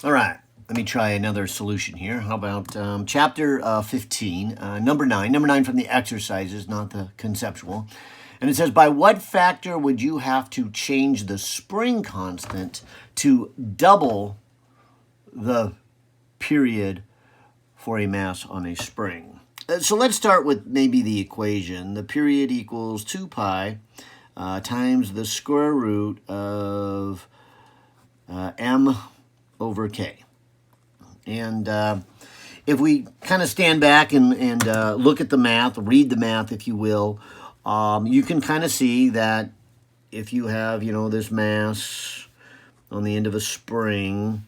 All right, let me try another solution here. How about chapter 15, number 9. Number 9 from the exercises, not the conceptual. And it says, by what factor would you have to change the spring constant to double the period for a mass on a spring? So let's start with maybe the equation. The period equals 2 pi times the square root of m over k. And if we kind of stand back and look at the math, read the math, if you will, you can kind of see that if you have, this mass on the end of a spring,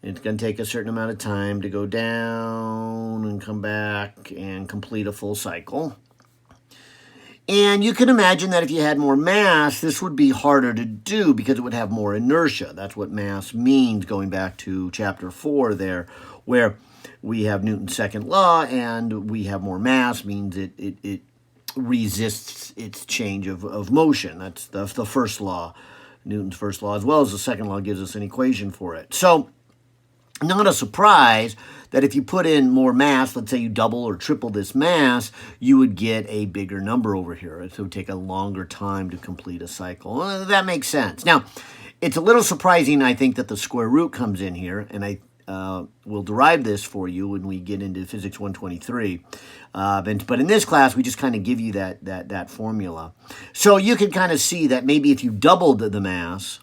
it's going to take a certain amount of time to go down and come back and complete a full cycle. And you can imagine that if you had more mass, this would be harder to do because it would have more inertia. That's what mass means, going back to chapter 4 there, where we have Newton's second law, and we have more mass means it resists its change of motion. That's the first law, Newton's first law, as well as the second law gives us an equation for it. So not a surprise that if you put in more mass, let's say you double or triple this mass, you would get a bigger number over here. It would take a longer time to complete a cycle. Well, that makes sense. Now, it's a little surprising, I think, that the square root comes in here, and I will derive this for you when we get into Physics 123. But in this class, we just kind of give you that formula. So you can kind of see that maybe if you doubled the mass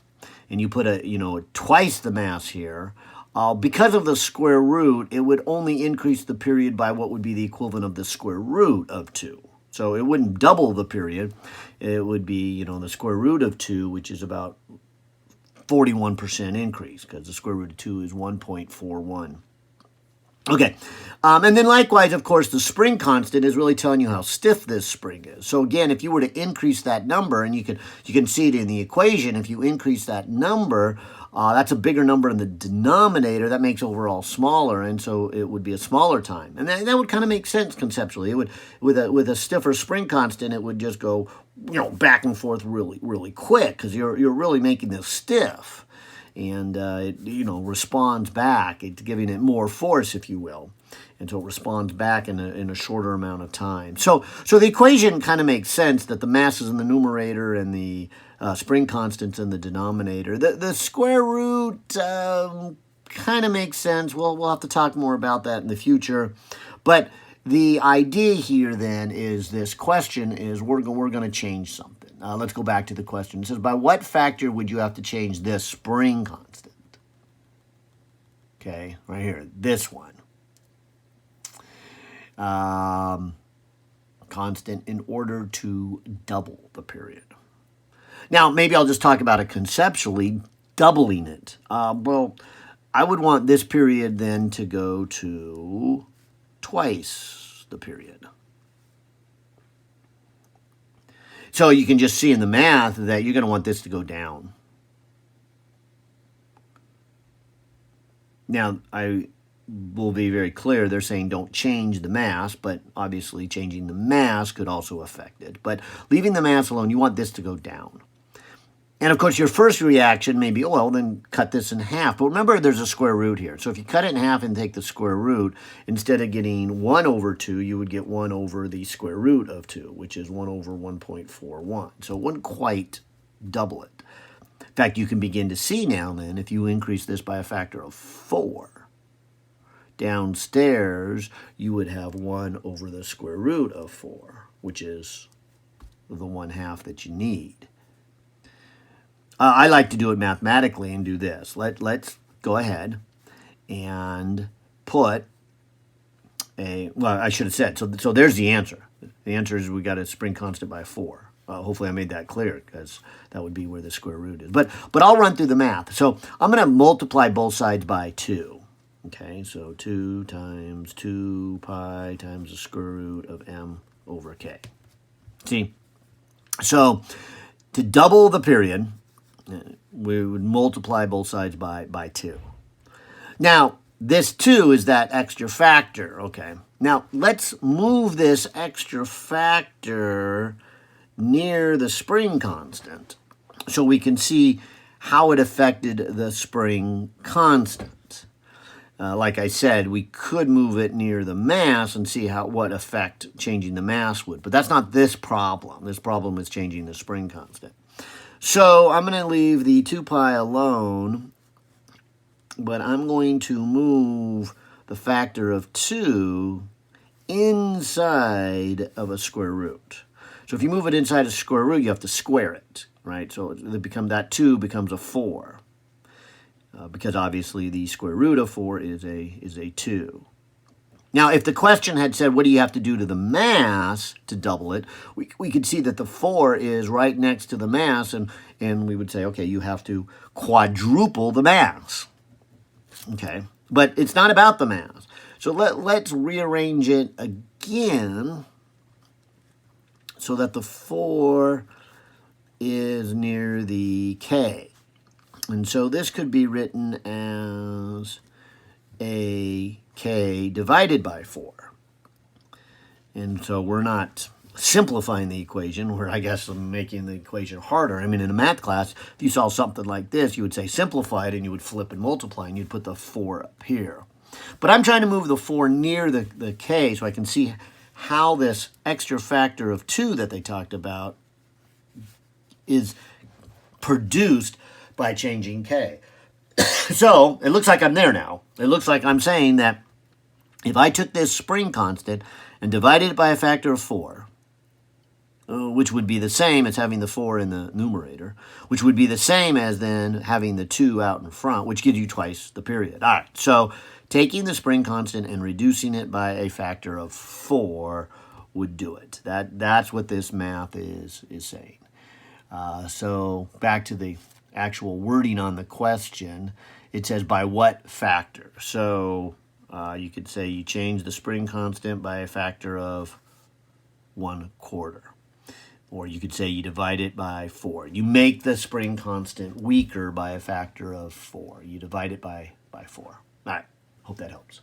and you put twice the mass here, because of the square root, it would only increase the period by what would be the equivalent of the square root of 2. So it wouldn't double the period. It would be, the square root of 2, which is about 41% increase, because the square root of 2 is 1.41. Okay, and then likewise, of course, the spring constant is really telling you how stiff this spring is. So again, if you were to increase that number, and you can see it in the equation, if you increase that number, that's a bigger number in the denominator. That makes overall smaller, and so it would be a smaller time. And that would kind of make sense conceptually. It would, with a stiffer spring constant, it would just go, back and forth really, really quick, because you're really making this stiff. And it responds back. It's giving it more force, if you will, and so it responds back in a shorter amount of time. So the equation kind of makes sense that the mass is in the numerator and the spring constant's in the denominator. The square root kind of makes sense. We'll have to talk more about that in the future, but the idea here then is this question is we're going to change something. Let's go back to the question. It says, by what factor would you have to change this spring constant? Okay, right here, this one. Constant in order to double the period. Now, maybe I'll just talk about it conceptually, doubling it. Well, I would want this period then to go to twice the period. So you can just see in the math that you're going to want this to go down. Now, I will be very clear. They're saying don't change the mass, but obviously changing the mass could also affect it. But leaving the mass alone, you want this to go down. And of course, your first reaction may be, oh, well, then cut this in half. But remember, there's a square root here. So if you cut it in half and take the square root, instead of getting 1 over 2, you would get 1 over the square root of 2, which is 1 over 1.41. So it wouldn't quite double it. In fact, you can begin to see now then, if you increase this by a factor of 4, downstairs, you would have 1 over the square root of 4, which is the 1/2 that you need. I like to do it mathematically and do this. Let's go ahead and put well, I should have said, so there's the answer. The answer is we got a spring constant by 4. Hopefully I made that clear, because that would be where the square root is. But I'll run through the math. So I'm going to multiply both sides by 2. Okay, so 2 times 2 pi times the square root of m over k. See? So to double the period, we would multiply both sides by 2. Now, this 2 is that extra factor. Okay. Now, let's move this extra factor near the spring constant so we can see how it affected the spring constant. like I said, we could move it near the mass and see what effect changing the mass would. But that's not this problem. This problem is changing the spring constant. So I'm going to leave the 2 pi alone, but I'm going to move the factor of 2 inside of a square root. So if you move it inside a square root, you have to square it, right? So that 2 becomes a 4. Because obviously the square root of 4 is a 2. Now, if the question had said, what do you have to do to the mass to double it, we could see that the 4 is right next to the mass, and we would say, okay, you have to quadruple the mass. Okay, but it's not about the mass. So let's rearrange it again so that the 4 is near the k. And so this could be written as a k divided by 4. And so we're not simplifying the equation, we're, I guess, making the equation harder. I mean, in a math class, if you saw something like this, you would say simplify it, and you would flip and multiply, and you'd put the 4 up here. But I'm trying to move the 4 near the k so I can see how this extra factor of 2 that they talked about is produced by changing k. So it looks like I'm there now. It looks like I'm saying that if I took this spring constant and divided it by a factor of 4, which would be the same as having the 4 in the numerator, which would be the same as then having the 2 out in front, which gives you twice the period. All right, so taking the spring constant and reducing it by a factor of 4 would do it. That's what this math is saying. So back to the actual wording on the question, it says by what factor. So you could say you change the spring constant by a factor of 1/4. Or you could say you divide it by 4. You make the spring constant weaker by a factor of 4. You divide it by 4. All right, hope that helps.